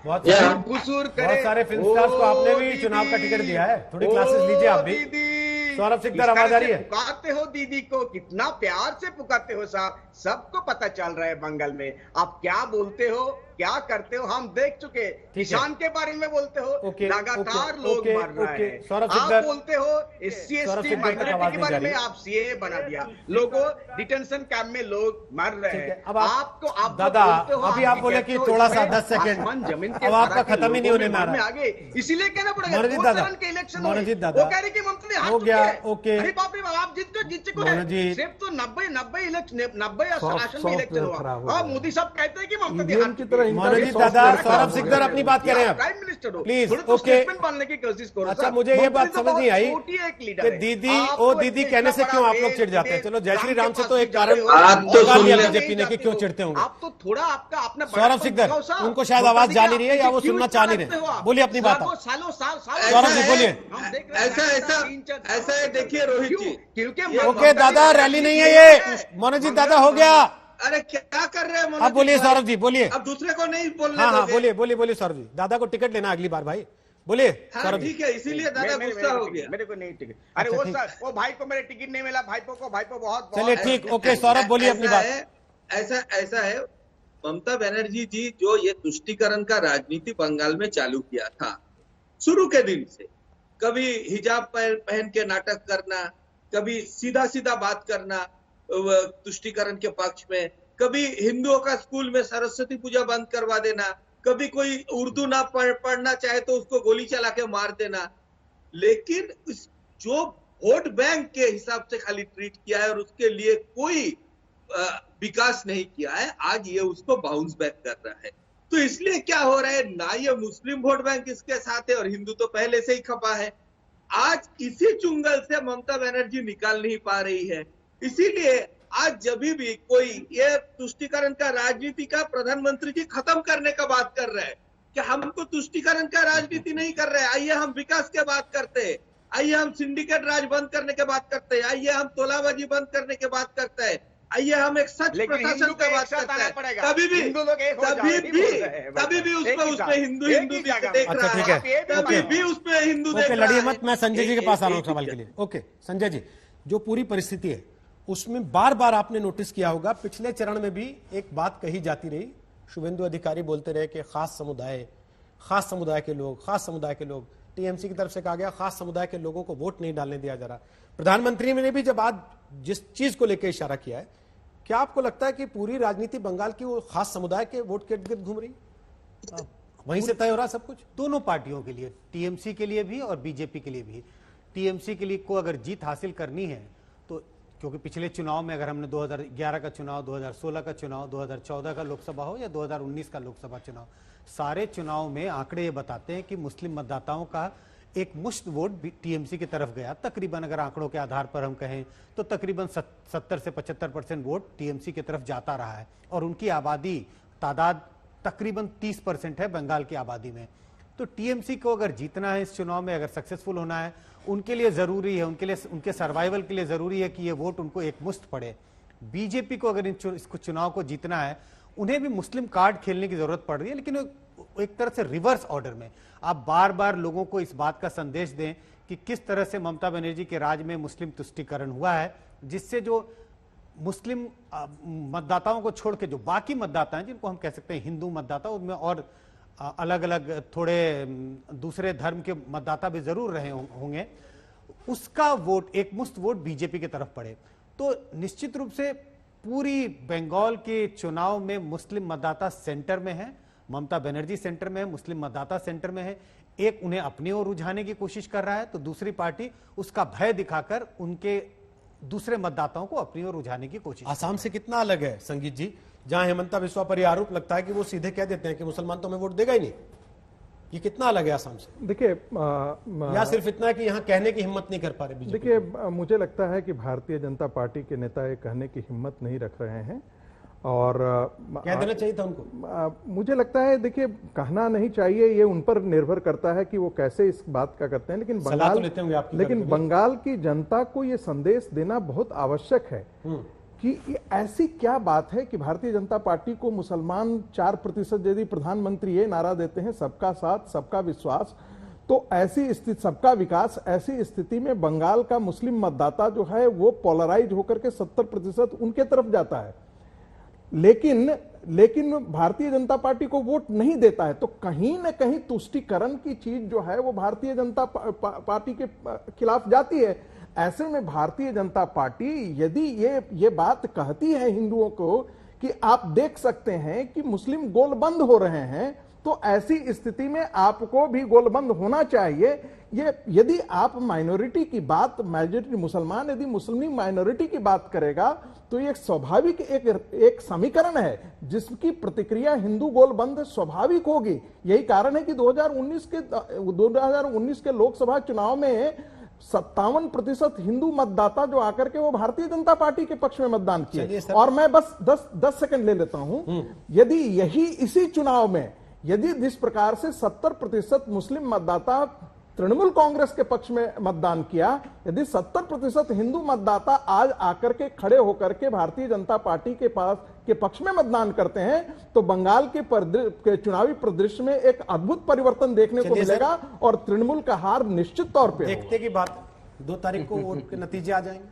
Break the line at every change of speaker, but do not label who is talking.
बहुत सारे film stars को आपने भी चुनाव का टिकट दिया है, थोड़ी क्लासेस लीजिए आप भी। सौरभ सिकदर आवाज आ रही है?
पुकारते हो दीदी को, कितना प्यार से पुकारते हो साहब, सबको पता चल रहा है बंगाल में आप क्या बोलते हो, क्या करते हो, हम देख चुके। किसान के बारे में बोलते हो, लगातार लोग मर रहे हैं। आप बोलते हो SC ST माइनॉरिटी के बारे में आप CAA बना दिया, लोगों डिटेंशन कैंप में लोग मर रहे हैं।
अब आपको दादा अभी आप बोले कि थोड़ा सा 10 सेकंड
जमीन
अब आपका खत्म ही नहीं होने में आ रहा
आगे, इसीलिए कहना पड़ेगा
मनोजीत दादा
के इलेक्शन
दादा
वो कह रहे कि ममता
हो गया। ओके
अरे बाप रे बाप, आप जीत चुके हैं, सिर्फ तो 90 इलेक्शन 90 आसन में इलेक्शन हुआ और मोदी साहब कहते हैं कि ममता
मनोजीत दादा सौरभ सिकदर अपनी बात कर रहे हैं,
प्राइम मिनिस्टर हो
प्लीज।
ओके बनने की कोशिश करो।
अच्छा मुझे ये बात समझ नहीं आई कि दीदी ओ दीदी कहने से क्यों आप लोग चिढ़ जाते हैं? चलो जय श्री राम से तो एक कारण बीजेपी ने कि क्यों चिढ़ते होंगे
आप तो थोड़ा आपका अपना
सौरभ सिकदर, उनको शायद आवाज जा नहीं रही है या वो सुनना चाह नहीं रहे, बोलिए अपनी बात।
सालों साल
सौरभ जी बोलिए।
ऐसा है, देखिए रोहित जी,
क्योंकि
ओके दादा रैली नहीं है ये, मनोजीत दादा हो गया।
अरे क्या कर रहे हैं?
अब बोलिए सौरभ जी बोलिए।
अब दूसरे को नहीं बोलने
हाँ बोलिए सौरभ जी। दादा को टिकट लेना अगली बार भाई, बोलिए सौरभ जी।
ठीक है, इसीलिए दादा गुस्सा हो गया।
मेरे को नहीं टिकट, अरे वो भाई को मेरे टिकट नहीं मिला, भाईपो बहुत
चलिए ठीक, ओके सौरभ बोलिए अपनी बात।
ऐसा है, ममता बनर्जी जी जो ये तुष्टीकरण का राजनीति बंगाल में चालू किया था शुरू के दिन से, कभी हिजाब पहन के नाटक करना, कभी सीधा बात करना तुष्टीकरण के पक्ष में, कभी हिंदुओं का स्कूल में सरस्वती पूजा बंद करवा देना, कभी कोई उर्दू ना पढ़ना चाहे तो उसको गोली चला के मार देना, लेकिन जो वोट बैंक के हिसाब से खाली ट्रीट किया है और उसके लिए कोई विकास नहीं किया है, आज ये उसको बाउंस बैक कर रहा है। तो इसलिए क्या हो रहा है ना, ये मुस्लिम वोट बैंक इसके साथ है और हिंदू तो पहले से ही खपा है। आज इसी चुंगल से ममता बनर्जी निकाल नहीं पा रही है, इसीलिए आज जब भी कोई ये तुष्टीकरण का राजनीति का प्रधानमंत्री जी खत्म करने का बात कर रहे हैं कि हमको तुष्टीकरण का राजनीति नहीं कर रहे हैं, आइए हम विकास के बात करते हैं, आइए हम सिंडिकेट राज बंद करने के बात करते हैं, आइए हम तोलाबाजी बंद करने के बात करते हैं, आइए हम एक सच प्रशासन का बात करते हैं, कभी भी उसमें हिंदू देख रहा है, कभी भी उसमें हिंदू देख रहा है।
लड़िए मत, मैं संजय जी के पास आ रहा हूँ सवाल के लिए। ओके संजय जी, जो पूरी परिस्थिति है उसमें बार बार आपने नोटिस किया होगा, पिछले चरण में भी एक बात कही जाती रही, शुभेंदु अधिकारी बोलते रहे कि खास समुदाय के लोग, टीएमसी की तरफ से कहा गया खास समुदाय के लोगों को वोट नहीं डालने दिया जा रहा। प्रधानमंत्री ने भी जब आज जिस चीज को लेकर इशारा किया है, क्या आपको लगता है कि पूरी राजनीति बंगाल की वो खास समुदाय के वोट के इर्द गिर्द घूम रही, वहीं से तय हो रहा सब कुछ?
दोनों पार्टियों के लिए, टीएमसी के लिए भी और बीजेपी के लिए भी। टीएमसी के लिए को अगर जीत हासिल करनी है तो, क्योंकि पिछले चुनाव में अगर हमने 2011 का चुनाव, 2016 का चुनाव, 2014 का लोकसभा हो या 2019 का लोकसभा चुनाव, सारे चुनाव में आंकड़े ये बताते हैं कि मुस्लिम मतदाताओं का एक मुश्त वोट टीएमसी की तरफ गया। तकरीबन अगर आंकड़ों के आधार पर हम कहें तो तकरीबन 70 से 75% वोट टीएमसी की तरफ जाता रहा है और उनकी आबादी तादाद तकरीबन 30% है बंगाल की आबादी में। तो टीएमसी को अगर जीतना है इस चुनाव में, अगर सक्सेसफुल होना है, उनके लिए जरूरी है, उनके सर्वाइवल के लिए जरूरी है कि ये वोट उनको एक मुश्त पड़े। बीजेपी को अगर इस चुनाव को जीतना है, उन्हें भी मुस्लिम कार्ड खेलने की जरूरत पड़ रही है, लेकिन एक तरह से रिवर्स ऑर्डर में। आप बार बार लोगों को इस बात का संदेश दें कि किस तरह से ममता बनर्जी के राज में मुस्लिम तुष्टीकरण हुआ है, जिससे जो मुस्लिम मतदाताओं को छोड़ के जो बाकी मतदाता हैं, जिनको हम कह सकते हैं हिंदू मतदाता, उनमें और अलग अलग थोड़े दूसरे धर्म के मतदाता भी जरूर रहे होंगे, उसका वोट, एक मुश्त वोट बीजेपी की तरफ पड़े। तो निश्चित रूप से पूरी बंगाल के चुनाव में मुस्लिम मतदाता सेंटर में है, ममता बनर्जी सेंटर में है, मुस्लिम मतदाता सेंटर में है। एक उन्हें अपनी ओर रुझाने की कोशिश कर रहा है तो दूसरी पार्टी उसका भय दिखाकर उनके दूसरे मतदाताओं को अपनी ओर रुझाने की कोशिश।
आसाम से कितना अलग है संगीत जी, जहां हेमंता बिस्वा पर यह आरोप लगता है कि वो सीधे कह देते हैं कि मुसलमान तो हमें वोट देगा ही नहीं। ये कितना अलग है आसाम से?
देखिए,
या सिर्फ इतना कि यहाँ कहने की हिम्मत नहीं कर पा रहे?
देखिए, मुझे लगता है कि भारतीय जनता पार्टी के नेता ये कहने की हिम्मत नहीं रख रहे हैं और
कह देना चाहिए था उनको।
मुझे लगता है, देखिए, कहना नहीं चाहिए, ये उन पर निर्भर करता है कि वो कैसे इस बात का करते हैं, लेकिन बंगाल की जनता को ये संदेश देना बहुत आवश्यक है कि ये ऐसी क्या बात है कि भारतीय जनता पार्टी को मुसलमान 4% यदि प्रधानमंत्री ये नारा देते हैं सबका साथ सबका विश्वास, तो ऐसी स्थिति, सबका विकास, ऐसी स्थिति में बंगाल का मुस्लिम मतदाता जो है वो पोलराइज होकर के 70% उनके तरफ जाता है, लेकिन भारतीय जनता पार्टी को वोट नहीं देता है। तो कहीं ना कहीं तुष्टीकरण की चीज जो है वो भारतीय जनता पार्टी के खिलाफ जाती है। ऐसे में भारतीय जनता पार्टी यदि ये बात कहती है हिंदुओं को कि आप देख सकते हैं कि मुस्लिम गोलबंद हो रहे हैं, तो ऐसी स्थिति में आपको भी गोलबंद होना चाहिए। ये यदि आप माइनॉरिटी की बात, मेजॉरिटी मुसलमान यदि मुस्लिम माइनॉरिटी की बात करेगा तो ये स्वाभाविक एक समीकरण है जिसकी प्रतिक्रिया हिंदू गोलबंद स्वाभाविक होगी। यही कारण है कि 2019 के लोकसभा चुनाव में 57% हिंदू मतदाता जो आकर के वो भारतीय जनता पार्टी के पक्ष में मतदान किए। और मैं बस 10 सेकंड ले लेता हूं, यदि इसी चुनाव में यदि जिस प्रकार से 70% मुस्लिम मतदाता तृणमूल कांग्रेस के पक्ष में मतदान किया, यदि 70% हिंदू मतदाता आज आकर के खड़े होकर के भारतीय जनता पार्टी के पक्ष में मतदान करते हैं, तो बंगाल के चुनावी परिदृश्य में एक अद्भुत परिवर्तन देखने को मिलेगा और तृणमूल का हार निश्चित तौर पे
देखते की बात 2 तारीख को वोट के नतीजे आ जाएंगे।